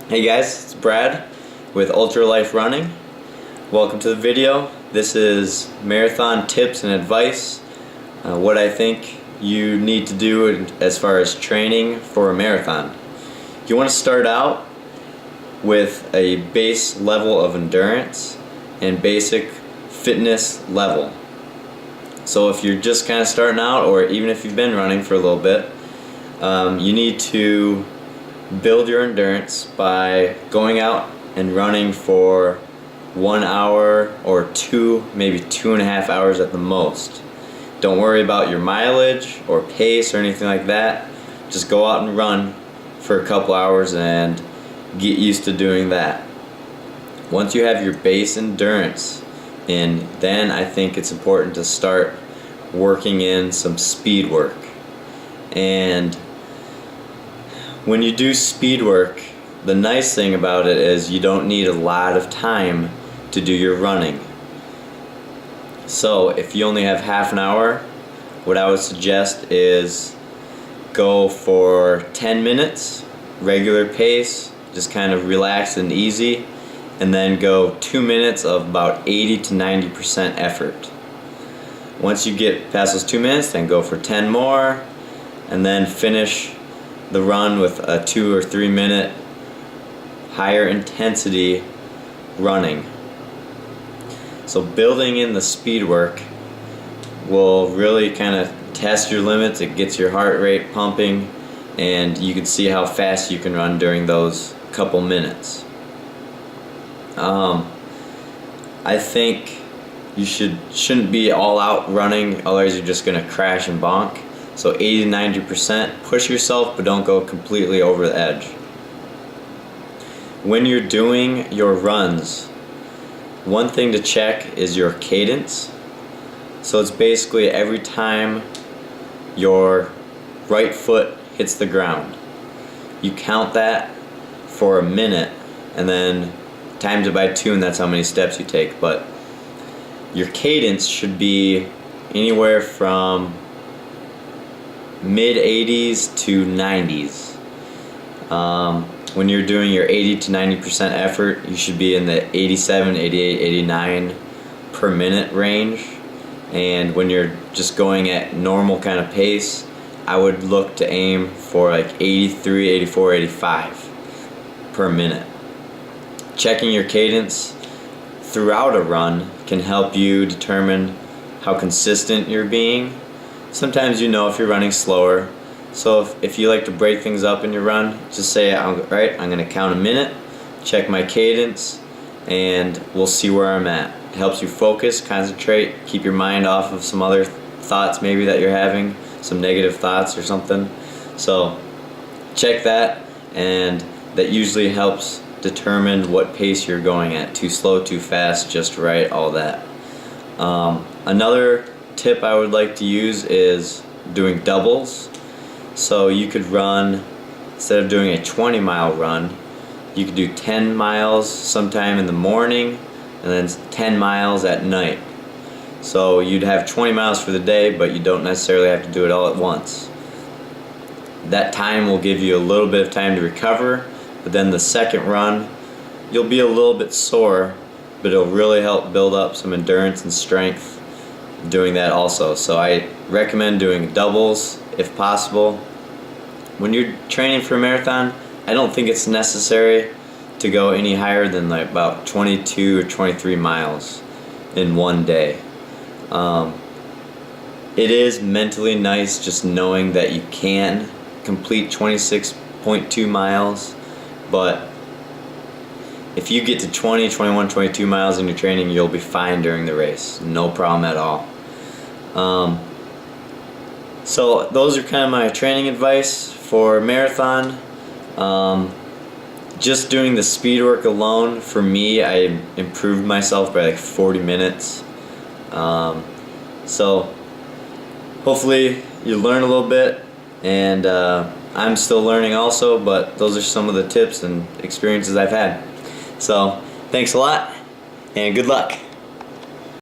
Hey guys, it's Brad with Ultra Life Running. Welcome to the video. This is marathon tips and advice, what I think you need to do as far as training for a marathon. You want to start out with a base level of endurance and basic fitness level. So if you're just kind of starting out, or even if you've been running for a little bit, you need to build your endurance by going out and running for 1 hour or two, maybe 2.5 hours at the most. Don't worry about your mileage or pace or anything like that. Just go out and run for a couple hours and get used to doing that. Once you have your base endurance in, then I think it's important to start working in some speed work. And when you do speed work, the nice thing about it is you don't need a lot of time to do your running. So if you only have half an hour, what I would suggest is go for 10 minutes, regular pace, just kind of relaxed and easy, and then go 2 minutes of about 80 to 90% effort. Once you get past those 2 minutes, then go for 10 more, and then finish the run with a 2 or 3 minute higher intensity running. So building in the speed work will really kind of test your limits. It gets your heart rate pumping, and you can see how fast you can run during those couple minutes. I think you shouldn't be all out running, otherwise you're just gonna crash and bonk. So 80 to 90%, push yourself, but don't go completely over the edge. When you're doing your runs, one thing to check is your cadence. So it's basically every time your right foot hits the ground, you count that for a minute and then times it by 2, and that's how many steps you take. But your cadence should be anywhere from mid 80s to 90s. When you're doing your 80 to 90% effort, you should be in the 87, 88, 89 per minute range. And when you're just going at normal kind of pace, I would look to aim for like 83, 84, 85 per minute. Checking your cadence throughout a run can help you determine how consistent you're being. Sometimes you know if you're running slower. So if you like to break things up in your run, just say, alright, I'm going to count a minute, check my cadence, and we'll see where I'm at. It helps you focus, concentrate, keep your mind off of some other thoughts maybe that you're having, some negative thoughts or something. So check that, and that usually helps determine what pace you're going at. Too slow, too fast, just right, all that. Another tip I would like to use is doing doubles. So you could run, instead of doing a 20-mile run, you could do 10 miles sometime in the morning and then 10 miles at night. So you'd have 20 miles for the day, but you don't necessarily have to do it all at once. That time will give you a little bit of time to recover, but then the second run, you'll be a little bit sore, but it'll really help build up some endurance and strength doing that also. So I recommend doing doubles if possible. When you're training for a marathon, I don't think it's necessary to go any higher than like about 22 or 23 miles in one day. It is mentally nice just knowing that you can complete 26.2 miles, but if you get to 20, 21, 22 miles in your training, you'll be fine during the race. No problem at all. So those are kind of my training advice for marathon. Just doing the speed work alone, for me, I improved myself by like 40 minutes. So hopefully you learn a little bit, and I'm still learning also, but those are some of the tips and experiences I've had. So thanks a lot, and good luck.